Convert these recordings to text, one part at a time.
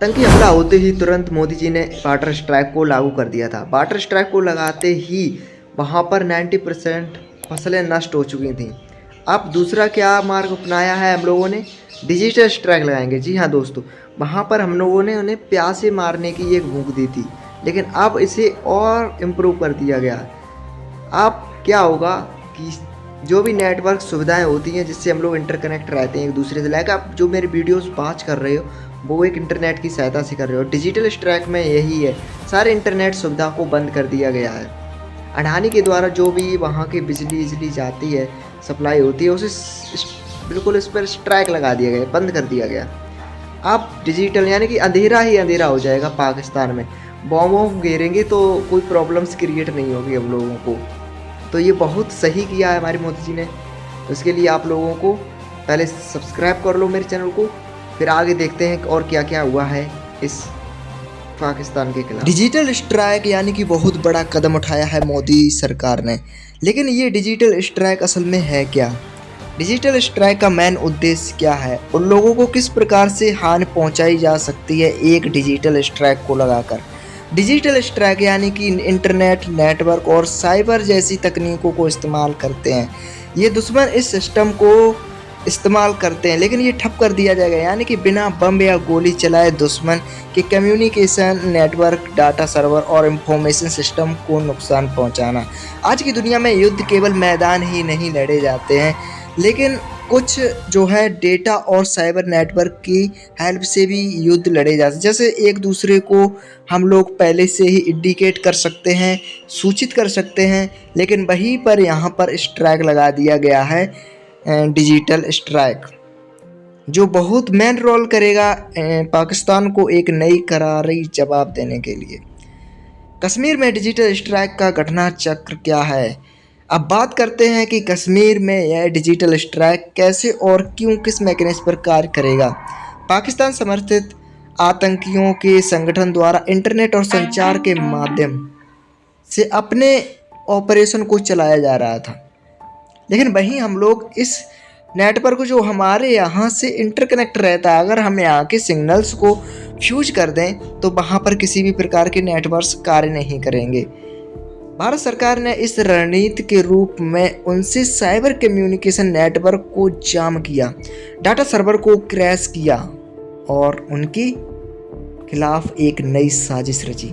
आतंकी हमला होते ही तुरंत मोदी जी ने वाटर स्ट्राइक को लागू कर दिया था। वाटर स्ट्राइक को लगाते ही वहाँ पर 90% फसलें नष्ट हो चुकी थीं। अब दूसरा क्या मार्ग अपनाया है हम लोगों ने? डिजिटल स्ट्राइक लगाएंगे। जी हाँ दोस्तों, वहाँ पर हम लोगों ने उन्हें प्यासे मारने की एक भूख दी थी, लेकिन अब इसे और इम्प्रूव कर दिया गया है। अब क्या होगा कि जो भी नेटवर्क सुविधाएं होती हैं जिससे हम लोग इंटरकनेक्ट रहते हैं एक दूसरे से, लाइक आप जो मेरे वीडियोस वॉच कर रहे हो वो एक इंटरनेट की सहायता से कर रहे हो। डिजिटल स्ट्राइक में यही है, सारे इंटरनेट सुविधा को बंद कर दिया गया है। अडानी के द्वारा जो भी वहाँ की बिजली जाती है, सप्लाई होती है, उसे बिल्कुल इस पर स्ट्राइक लगा दिया गया, बंद कर दिया गया। अब डिजिटल यानी कि अंधेरा ही अंधेरा हो जाएगा पाकिस्तान में। बॉम्ब वॉम्ब गिरेंगे तो कोई प्रॉब्लम्स क्रिएट नहीं होगी हम लोगों को। तो ये बहुत सही किया है हमारे मोदी जी ने। तो इसके लिए आप लोगों को पहले सब्सक्राइब कर लो मेरे चैनल को, फिर आगे देखते हैं और क्या क्या हुआ है इस पाकिस्तान के खिलाफ। डिजिटल स्ट्राइक यानी कि बहुत बड़ा कदम उठाया है मोदी सरकार ने, लेकिन ये डिजिटल स्ट्राइक असल में है क्या? डिजिटल स्ट्राइक का मेन उद्देश्य क्या है? उन लोगों को किस प्रकार से हानि पहुंचाई जा सकती है एक डिजिटल स्ट्राइक को लगाकर? डिजिटल स्ट्राइक यानी कि इंटरनेट, नेटवर्क और साइबर जैसी तकनीकों को इस्तेमाल करते हैं। ये दुश्मन इस सिस्टम को इस्तेमाल करते हैं, लेकिन ये ठप कर दिया जाएगा, यानी कि बिना बम या गोली चलाए दुश्मन के कम्युनिकेशन नेटवर्क, डाटा सर्वर और इंफॉर्मेशन सिस्टम को नुकसान पहुंचाना। आज की दुनिया में युद्ध केवल मैदान ही नहीं लड़े जाते हैं, लेकिन कुछ जो है डेटा और साइबर नेटवर्क की हेल्प से भी युद्ध लड़े जाते हैं। जैसे एक दूसरे को हम लोग पहले से ही इंडिकेट कर सकते हैं, सूचित कर सकते हैं, लेकिन वहीं पर यहाँ पर स्ट्राइक लगा दिया गया है, डिजिटल स्ट्राइक, जो बहुत मेन रोल करेगा पाकिस्तान को एक नई करारी जवाब देने के लिए। कश्मीर में डिजिटल स्ट्राइक का घटना चक्र क्या है? अब बात करते हैं कि कश्मीर में यह डिजिटल स्ट्राइक कैसे और क्यों, किस मैकेनिज्म पर कार्य करेगा। पाकिस्तान समर्थित आतंकियों के संगठन द्वारा इंटरनेट और संचार के माध्यम से अपने ऑपरेशन को चलाया जा रहा था, लेकिन वहीं हम लोग इस नेटवर्क जो हमारे यहाँ से इंटरकनेक्ट रहता है, अगर हम यहाँ के सिग्नल्स को फ्यूज कर दें तो वहाँ पर किसी भी प्रकार के नेटवर्क्स कार्य नहीं करेंगे। भारत सरकार ने इस रणनीति के रूप में उनसे साइबर कम्युनिकेशन नेटवर्क को जाम किया, डाटा सर्वर को क्रैश किया और उनके खिलाफ एक नई साजिश रची।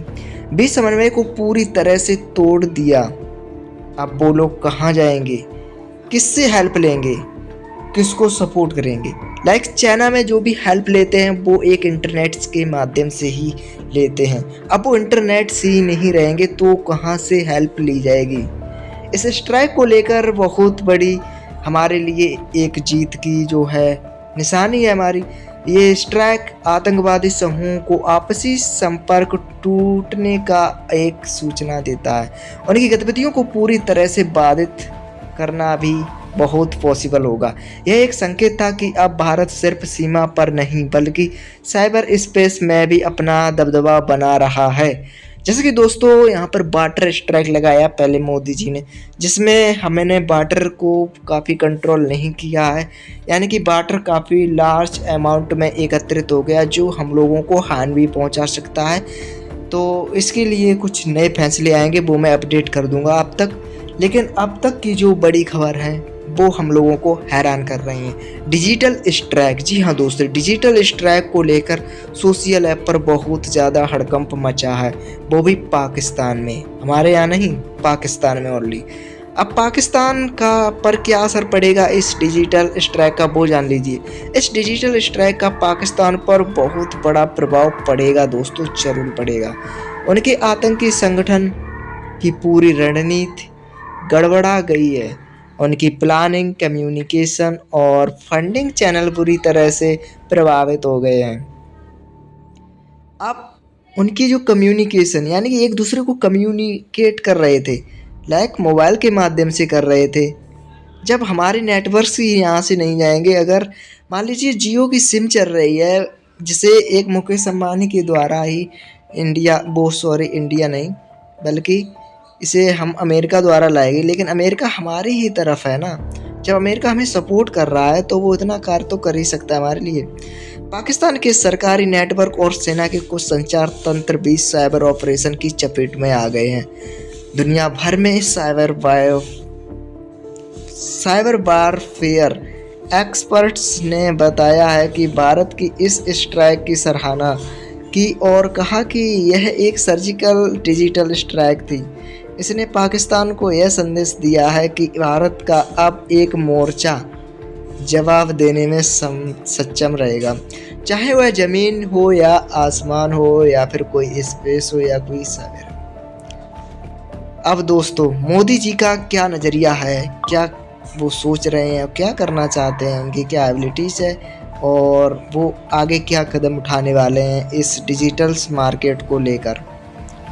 बीच समन्वय को पूरी तरह से तोड़ दिया। अब वो लोग कहाँ जाएंगे, किससे हेल्प लेंगे, किसको सपोर्ट करेंगे? लाइक चाइना में जो भी हेल्प लेते हैं वो एक इंटरनेट के माध्यम से ही लेते हैं। अब वो इंटरनेट से ही नहीं रहेंगे तो कहाँ से हेल्प ली जाएगी? इस स्ट्राइक को लेकर बहुत बड़ी हमारे लिए एक जीत की जो है निशानी है हमारी। ये स्ट्राइक आतंकवादी समूहों को आपसी संपर्क टूटने का एक सूचना देता है। उनकी गतिविधियों को पूरी तरह से बाधित करना भी बहुत पॉसिबल होगा। यह एक संकेत था कि अब भारत सिर्फ सीमा पर नहीं बल्कि साइबर स्पेस में भी अपना दबदबा बना रहा है। जैसे कि दोस्तों यहाँ पर वाटर स्ट्राइक लगाया पहले मोदी जी ने, जिसमें हमने वाटर को काफ़ी कंट्रोल नहीं किया है, यानी कि वाटर काफ़ी लार्ज अमाउंट में एकत्रित हो गया जो हम लोगों को हानि भी पहुँचा सकता है। तो इसके लिए कुछ नए फैसले आएंगे, वो मैं अपडेट कर दूँगा आप तक। लेकिन अब तक की जो बड़ी खबर है वो हम लोगों को हैरान कर रही हैं। डिजिटल स्ट्राइक, जी हाँ दोस्तों, डिजिटल स्ट्राइक को लेकर सोशल ऐप पर बहुत ज़्यादा हड़कंप मचा है, वो भी पाकिस्तान में, हमारे यहाँ नहीं, पाकिस्तान में ओनली। अब पाकिस्तान का पर क्या असर पड़ेगा इस डिजिटल स्ट्राइक का, वो जान लीजिए। इस डिजिटल स्ट्राइक का पाकिस्तान पर बहुत बड़ा प्रभाव पड़ेगा दोस्तों, जरूर पड़ेगा। उनके आतंकी संगठन की पूरी रणनीति गड़बड़ा गई है। उनकी प्लानिंग, कम्युनिकेशन और फंडिंग चैनल बुरी तरह से प्रभावित हो गए हैं। अब उनकी जो कम्युनिकेशन यानी कि एक दूसरे को कम्युनिकेट कर रहे थे, लाइक मोबाइल के माध्यम से कर रहे थे। जब हमारे नेटवर्क ही यहाँ से नहीं जाएंगे, अगर मान लीजिए जियो की सिम चल रही है जिसे एक मुकेश अंबानी के द्वारा ही इंडिया नहीं बल्कि इसे हम अमेरिका द्वारा लाएंगे, लेकिन अमेरिका हमारी ही तरफ है ना। जब अमेरिका हमें सपोर्ट कर रहा है तो वो इतना कार्य तो कर ही सकता है हमारे लिए। पाकिस्तान के सरकारी नेटवर्क और सेना के कुछ संचार तंत्र भी साइबर ऑपरेशन की चपेट में आ गए हैं। दुनिया भर में साइबर वारफेयर एक्सपर्ट्स ने बताया है कि भारत की इस स्ट्राइक की सराहना की और कहा कि यह एक सर्जिकल डिजिटल स्ट्राइक थी। इसने पाकिस्तान को यह संदेश दिया है कि भारत का अब एक मोर्चा जवाब देने में सक्षम रहेगा, चाहे वह ज़मीन हो या आसमान हो या फिर कोई स्पेस हो या कोई सागर। अब दोस्तों, मोदी जी का क्या नज़रिया है, क्या वो सोच रहे हैं, क्या करना चाहते हैं, उनकी क्या एबिलिटीज़ है और वो आगे क्या कदम उठाने वाले हैं इस डिजिटल मार्केट को लेकर।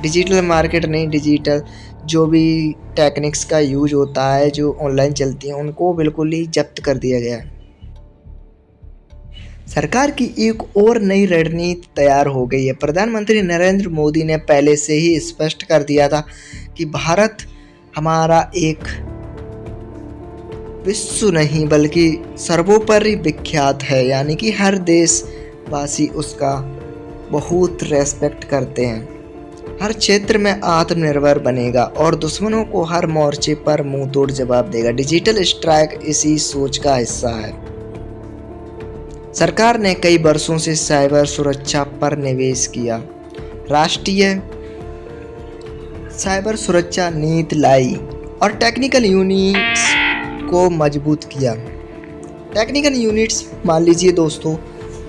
डिजिटल मार्केट नहीं, डिजिटल जो भी टेक्निक्स का यूज होता है जो ऑनलाइन चलती हैं उनको बिल्कुल ही जब्त कर दिया गया है। सरकार की एक और नई रणनीति तैयार हो गई है। प्रधानमंत्री नरेंद्र मोदी ने पहले से ही स्पष्ट कर दिया था कि भारत हमारा एक विश्व नहीं बल्कि सर्वोपरि विख्यात है, यानी कि हर देशवासी उसका बहुत रेस्पेक्ट करते हैं, हर क्षेत्र में आत्मनिर्भर बनेगा और दुश्मनों को हर मोर्चे पर मुंह तोड़ जवाब देगा। डिजिटल स्ट्राइक इसी सोच का हिस्सा है। सरकार ने कई वर्षों से साइबर सुरक्षा पर निवेश किया, राष्ट्रीय साइबर सुरक्षा नीति लाई और टेक्निकल यूनिट्स को मजबूत किया। टेक्निकल यूनिट्स मान लीजिए दोस्तों,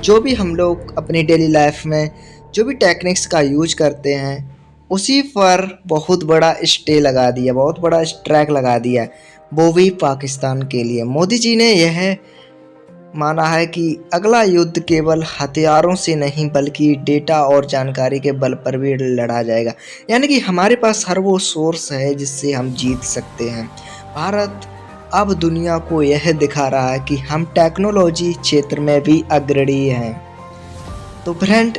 जो भी हम लोग अपनी डेली लाइफ में जो भी टेक्निक्स का यूज करते हैं उसी पर बहुत बड़ा स्टे लगा दिया, बहुत बड़ा स्ट्राइक लगा दिया, वो भी पाकिस्तान के लिए। मोदी जी ने यह माना है कि अगला युद्ध केवल हथियारों से नहीं बल्कि डेटा और जानकारी के बल पर भी लड़ा जाएगा, यानी कि हमारे पास हर वो सोर्स है जिससे हम जीत सकते हैं। भारत अब दुनिया को यह दिखा रहा है कि हम टेक्नोलॉजी क्षेत्र में भी अग्रणी हैं। तो फ्रेंड,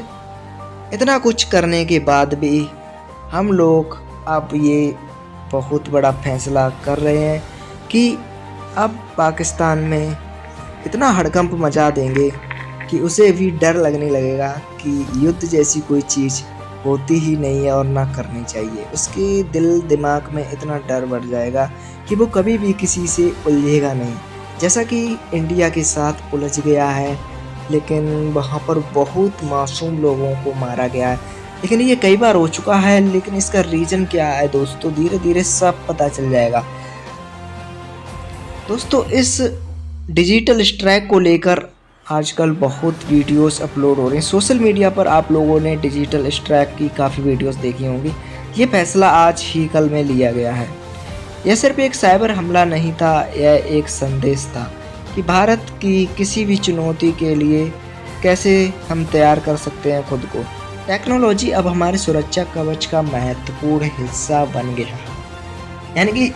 इतना कुछ करने के बाद भी हम लोग अब ये बहुत बड़ा फैसला कर रहे हैं कि अब पाकिस्तान में इतना हड़कंप मचा देंगे कि उसे भी डर लगने लगेगा कि युद्ध जैसी कोई चीज़ होती ही नहीं है और ना करनी चाहिए। उसके दिल दिमाग में इतना डर बढ़ जाएगा कि वो कभी भी किसी से उलझेगा नहीं, जैसा कि इंडिया के साथ उलझ गया है। लेकिन वहाँ पर बहुत मासूम लोगों को मारा गया है, लेकिन ये कई बार हो चुका है। लेकिन इसका रीज़न क्या है दोस्तों, धीरे धीरे सब पता चल जाएगा। दोस्तों, इस डिजिटल स्ट्राइक को लेकर आजकल बहुत वीडियोस अपलोड हो रहे हैं सोशल मीडिया पर। आप लोगों ने डिजिटल स्ट्राइक की काफ़ी वीडियोस देखी होंगी। ये फैसला आज ही कल में लिया गया है। यह सिर्फ एक साइबर हमला नहीं था, यह एक संदेश था कि भारत की किसी भी चुनौती के लिए कैसे हम तैयार कर सकते हैं खुद को। टेक्नोलॉजी अब हमारे सुरक्षा कवच का महत्वपूर्ण हिस्सा बन गया, यानी कि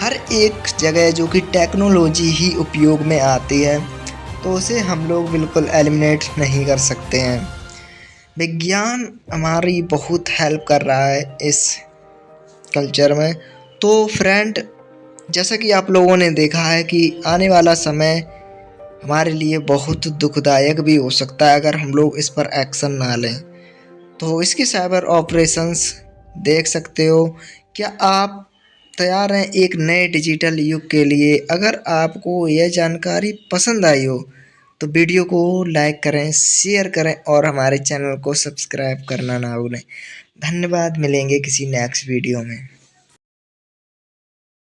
हर एक जगह जो कि टेक्नोलॉजी ही उपयोग में आती है तो उसे हम लोग बिल्कुल एलिमिनेट नहीं कर सकते हैं। विज्ञान हमारी बहुत हेल्प कर रहा है इस कल्चर में। तो फ्रेंड, जैसा कि आप लोगों ने देखा है कि आने वाला समय हमारे लिए बहुत दुखदायक भी हो सकता है अगर हम लोग इस पर एक्शन ना लें। तो इसके साइबर ऑपरेशंस देख सकते हो। क्या आप तैयार हैं एक नए डिजिटल युग के लिए? अगर आपको यह जानकारी पसंद आई हो तो वीडियो को लाइक करें, शेयर करें और हमारे चैनल को सब्सक्राइब करना ना भूलें। धन्यवाद, मिलेंगे किसी नेक्स्ट वीडियो में।